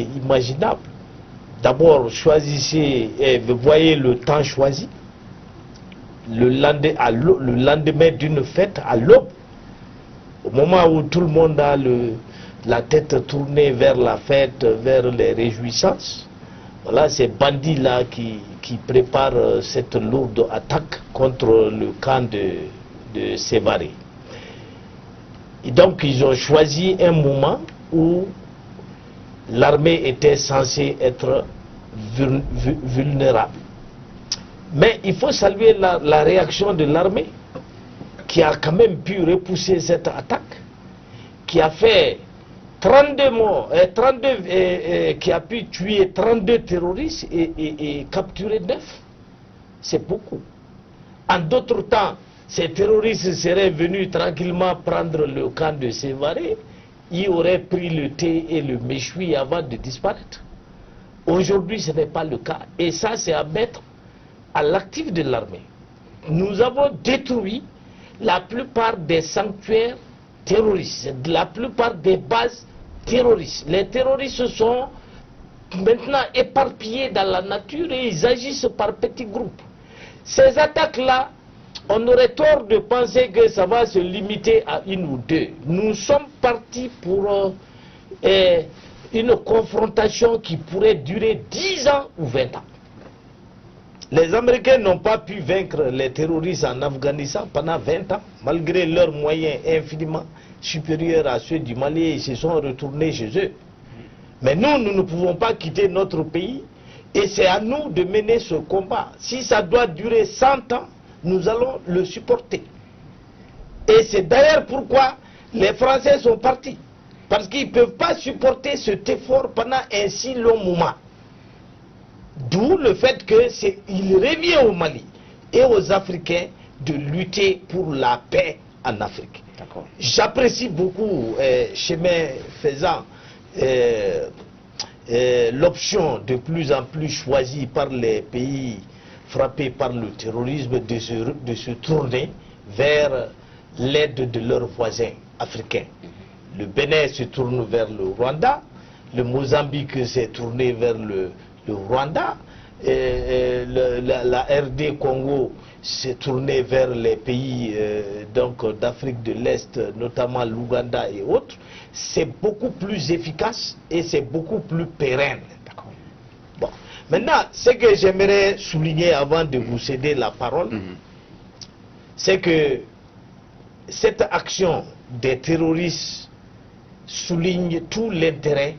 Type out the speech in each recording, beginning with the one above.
imaginable. D'abord, choisissez, et vous voyez le temps choisi, le lendemain d'une fête, à l'aube, au moment où tout le monde a la tête tournée vers la fête, vers les réjouissances. Voilà, ces bandits-là qui préparent cette lourde attaque contre le camp de Sévaré. Et donc, ils ont choisi un moment où l'armée était censée être vulnérable. Mais il faut saluer la réaction de l'armée qui a quand même pu repousser cette attaque, qui a fait 32 morts, qui a pu tuer 32 terroristes et capturer 9. C'est beaucoup. En d'autres temps, ces terroristes seraient venus tranquillement prendre le camp de Sévaré, ils auraient pris le thé et le méchoui avant de disparaître. Aujourd'hui, ce n'est pas le cas. Et ça, c'est à mettre à l'actif de l'armée. Nous avons détruit la plupart des sanctuaires terroristes, la plupart des bases terroristes. Les terroristes sont maintenant éparpillés dans la nature et ils agissent par petits groupes. Ces attaques-là, on aurait tort de penser que ça va se limiter à une ou deux. Nous sommes partis pour une confrontation qui pourrait durer 10 ans ou 20 ans. Les Américains n'ont pas pu vaincre les terroristes en Afghanistan pendant 20 ans, malgré leurs moyens infiniment supérieurs à ceux du Mali, ils se sont retournés chez eux. Mais nous, nous ne pouvons pas quitter notre pays et c'est à nous de mener ce combat. Si ça doit durer 100 ans, nous allons le supporter. Et c'est d'ailleurs pourquoi les Français sont partis. Parce qu'ils ne peuvent pas supporter cet effort pendant un si long moment. D'où le fait qu'il revient au Mali et aux Africains de lutter pour la paix en Afrique. J'apprécie beaucoup, chemin faisant, l'option de plus en plus choisie par les pays frappés par le terrorisme de se tourner vers l'aide de leurs voisins africains. Le Bénin se tourne vers le Rwanda, le Mozambique s'est tourné vers le Rwanda, la RD Congo s'est tournée vers les pays d'Afrique de l'Est, notamment l'Ouganda et autres. C'est beaucoup plus efficace et c'est beaucoup plus pérenne. Bon. Maintenant, ce que j'aimerais souligner avant de vous céder la parole, c'est que cette action des terroristes souligne tout l'intérêt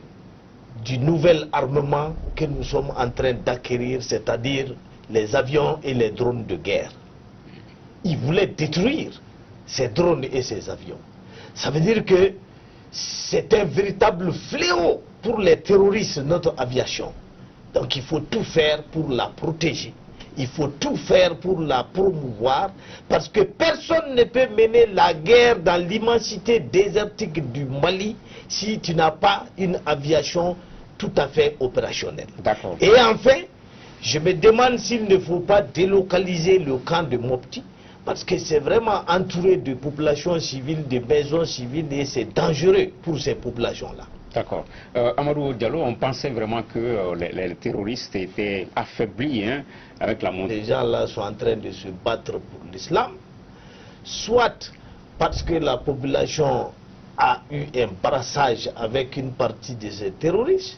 du nouvel armement que nous sommes en train d'acquérir, c'est-à-dire les avions et les drones de guerre. Ils voulaient détruire ces drones et ces avions. Ça veut dire que c'est un véritable fléau pour les terroristes, notre aviation. Donc il faut tout faire pour la protéger. Il faut tout faire pour la promouvoir, parce que personne ne peut mener la guerre dans l'immensité désertique du Mali si tu n'as pas une aviation tout à fait opérationnelle. Et enfin, je me demande s'il ne faut pas délocaliser le camp de Mopti, parce que c'est vraiment entouré de populations civiles, de maisons civiles, et c'est dangereux pour ces populations-là. D'accord. Amadou Diallo, on pensait vraiment que les terroristes étaient affaiblis avec la montée. Les gens là sont en train de se battre pour l'islam, soit parce que la population a eu un brassage avec une partie de ces terroristes,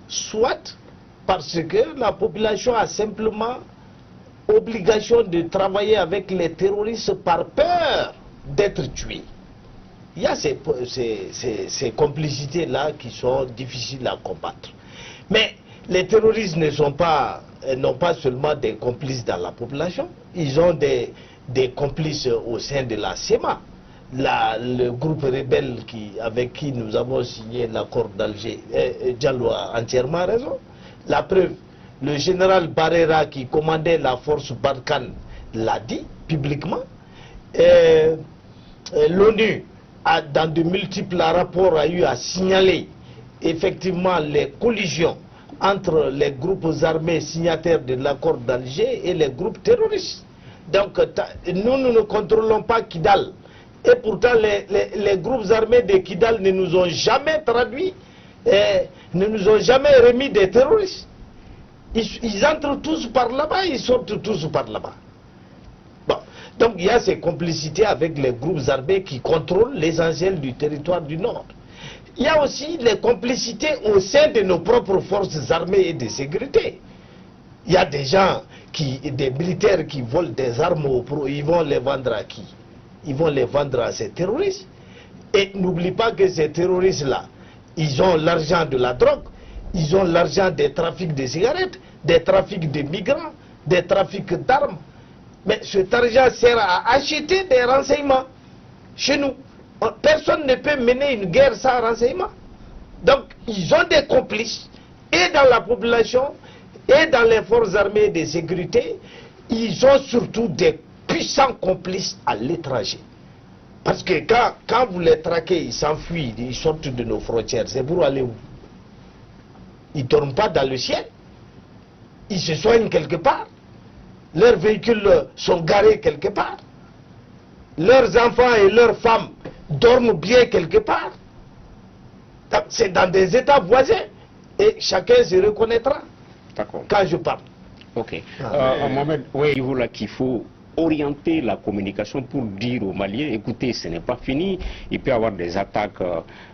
soit parce que la population a simplement obligation de travailler avec les terroristes par peur d'être tués. Il y a ces complicités-là qui sont difficiles à combattre. Mais les terroristes n'ont pas seulement des complices dans la population, ils ont des complices au sein de la SEMA, le groupe rebelle avec qui nous avons signé l'accord d'Alger. Diallo a entièrement raison. La preuve, le général Barrera qui commandait la force Barkhane l'a dit publiquement. L'ONU, dans de multiples rapports, a eu à signaler effectivement les collisions entre les groupes armés signataires de l'accord d'Alger et les groupes terroristes. Donc nous ne contrôlons pas Kidal. Et pourtant les groupes armés de Kidal ne nous ont jamais traduit ne nous ont jamais remis des terroristes. Ils entrent tous par là-bas, ils sortent tous par là-bas. Bon. Donc il y a ces complicités avec les groupes armés qui contrôlent l'essentiel du territoire du Nord. Il y a aussi les complicités au sein de nos propres forces armées et de sécurité. Il y a des gens, des militaires qui volent des armes ils vont les vendre à qui? Ils vont les vendre à ces terroristes. Et n'oublie pas que ces terroristes-là, ils ont l'argent de la drogue, ils ont l'argent des trafics de cigarettes, des trafics de migrants, des trafics d'armes. Mais cet argent sert à acheter des renseignements chez nous. Personne ne peut mener une guerre sans renseignement. Donc, ils ont des complices, et dans la population, et dans les forces armées de sécurité. Ils ont surtout des puissants complices à l'étranger. Parce que quand vous les traquez, ils s'enfuient, ils sortent de nos frontières. C'est pour aller où? Ils ne dorment pas dans le ciel. Ils se soignent quelque part. Leurs véhicules sont garés quelque part. Leurs enfants et leurs femmes dorment bien quelque part. C'est dans des États voisins. Et chacun se reconnaîtra quand je parle. Ok. Mohamed, voyez-vous là qu'il faut orienter la communication pour dire aux Maliens, écoutez, ce n'est pas fini, il peut y avoir des attaques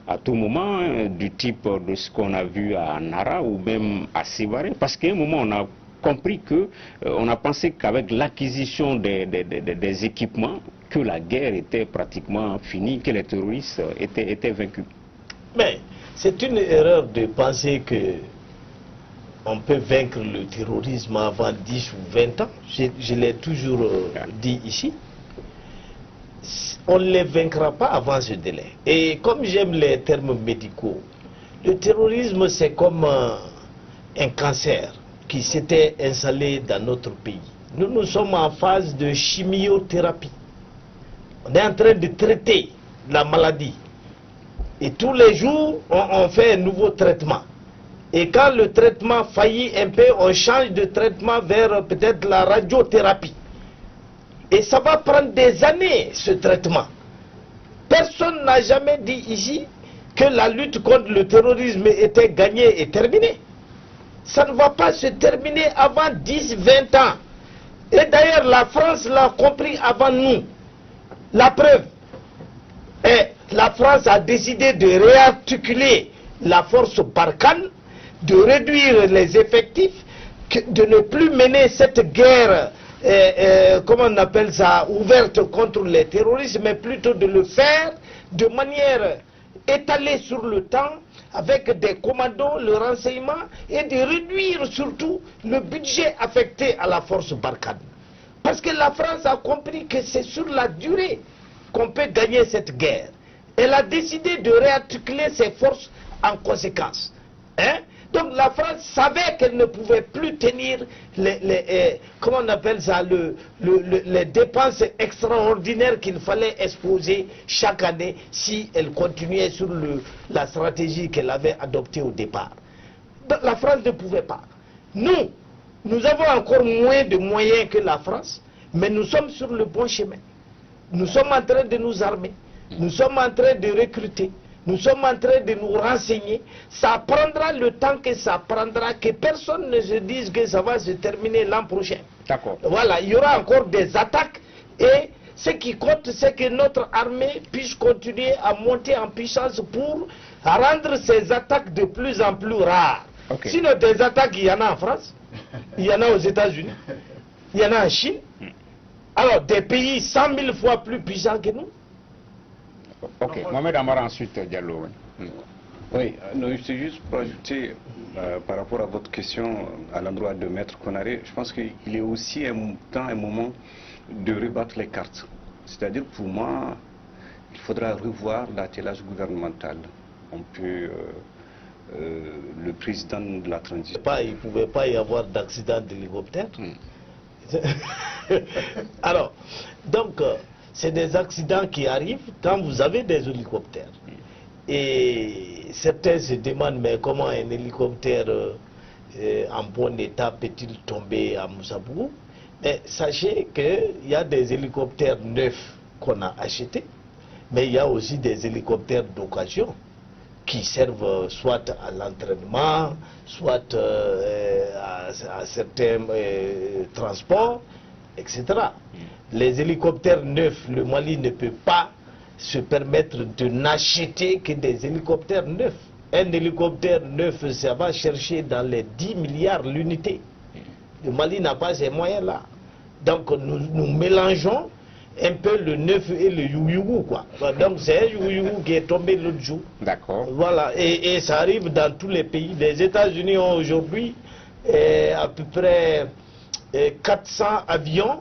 à tout moment, du type de ce qu'on a vu à Nara ou même à Sévaré, parce qu'à un moment on a compris que, on a pensé qu'avec l'acquisition des équipements, que la guerre était pratiquement finie, que les terroristes étaient vaincus. Mais c'est une erreur de penser que on peut vaincre le terrorisme avant 10 ou 20 ans. Je l'ai toujours dit ici. On ne les vaincra pas avant ce délai. Et comme j'aime les termes médicaux, le terrorisme c'est comme un cancer qui s'était installé dans notre pays. Nous sommes en phase de chimiothérapie. On est en train de traiter la maladie. Et tous les jours, on fait un nouveau traitement. Et quand le traitement faillit un peu, on change de traitement vers peut-être la radiothérapie. Et ça va prendre des années, ce traitement. Personne n'a jamais dit ici que la lutte contre le terrorisme était gagnée et terminée. Ça ne va pas se terminer avant 10-20 ans. Et d'ailleurs, la France l'a compris avant nous. La preuve, la France a décidé de réarticuler la force Barkhane, de réduire les effectifs, de ne plus mener cette guerre, comment on appelle ça, ouverte contre les terroristes, mais plutôt de le faire de manière étalée sur le temps, avec des commandos, le renseignement, et de réduire surtout le budget affecté à la force Barkhane. Parce que la France a compris que c'est sur la durée qu'on peut gagner cette guerre. Elle a décidé de réarticuler ses forces en conséquence. Donc la France savait qu'elle ne pouvait plus tenir comment on appelle ça, les dépenses extraordinaires qu'il fallait exposer chaque année si elle continuait sur la stratégie qu'elle avait adoptée au départ. Donc la France ne pouvait pas. Nous avons encore moins de moyens que la France, mais nous sommes sur le bon chemin. Nous sommes en train de nous armer, nous sommes en train de recruter. Nous sommes en train de nous renseigner. Ça prendra le temps que ça prendra, que personne ne se dise que ça va se terminer l'an prochain. D'accord. Voilà, il y aura encore des attaques. Et ce qui compte, c'est que notre armée puisse continuer à monter en puissance pour rendre ces attaques de plus en plus rares. Okay. Sinon, des attaques, il y en a en France, il y en a aux États-Unis, il y en a en Chine. Alors, des pays 100 000 fois plus puissants que nous. Ok, Mohamed Amara, ensuite Diallo. Oui, non, c'est juste pour ajouter par rapport à votre question à l'endroit de Maître Konaré, je pense qu'il est aussi un moment de rebattre les cartes. C'est-à-dire pour moi, il faudra revoir l'attelage gouvernemental. On peut, le président de la transition... Il ne pouvait pas y avoir d'accident d'hélicoptère. Alors, donc... c'est des accidents qui arrivent quand vous avez des hélicoptères. Et certains se demandent, mais comment un hélicoptère en bon état peut-il tomber à Moussabougou? Mais sachez qu'il y a des hélicoptères neufs qu'on a achetés, mais il y a aussi des hélicoptères d'occasion qui servent soit à l'entraînement, soit à certains transports, etc. Les hélicoptères neufs, le Mali ne peut pas se permettre de n'acheter que des hélicoptères neufs. Un hélicoptère neuf, ça va chercher dans les 10 milliards l'unité. Le Mali n'a pas ces moyens-là. Donc nous mélangeons un peu le neuf et le youyou, quoi. Donc c'est un youyou qui est tombé l'autre jour. D'accord. Voilà, et ça arrive dans tous les pays. Les États-Unis ont aujourd'hui à peu près 400 avions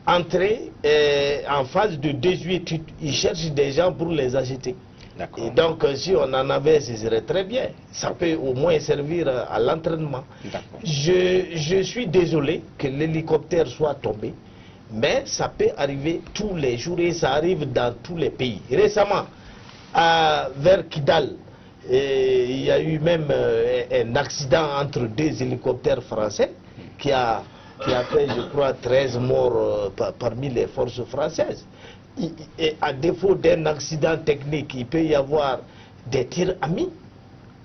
entrés en phase de désuétude. Ils cherchent des gens pour les acheter. Et donc si on en avait, ce serait très bien. Ça peut au moins servir à l'entraînement. Je suis désolé que l'hélicoptère soit tombé, mais ça peut arriver tous les jours et ça arrive dans tous les pays. Récemment, vers Kidal, il y a eu même un accident entre deux hélicoptères français qui a fait, je crois, 13 morts parmi les forces françaises. Et à défaut d'un accident technique, il peut y avoir des tirs amis.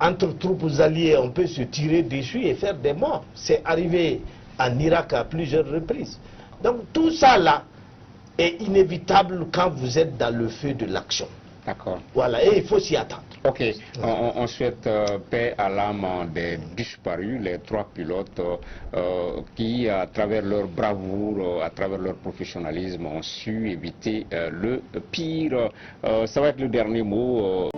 Entre troupes alliées, on peut se tirer dessus et faire des morts. C'est arrivé en Irak à plusieurs reprises. Donc tout ça là est inévitable quand vous êtes dans le feu de l'action. D'accord. Voilà, et il faut s'y attendre. Ok, on souhaite paix à l'âme des disparus, les 3 pilotes qui, à travers leur bravoure, à travers leur professionnalisme, ont su éviter le pire. Ça va être le dernier mot.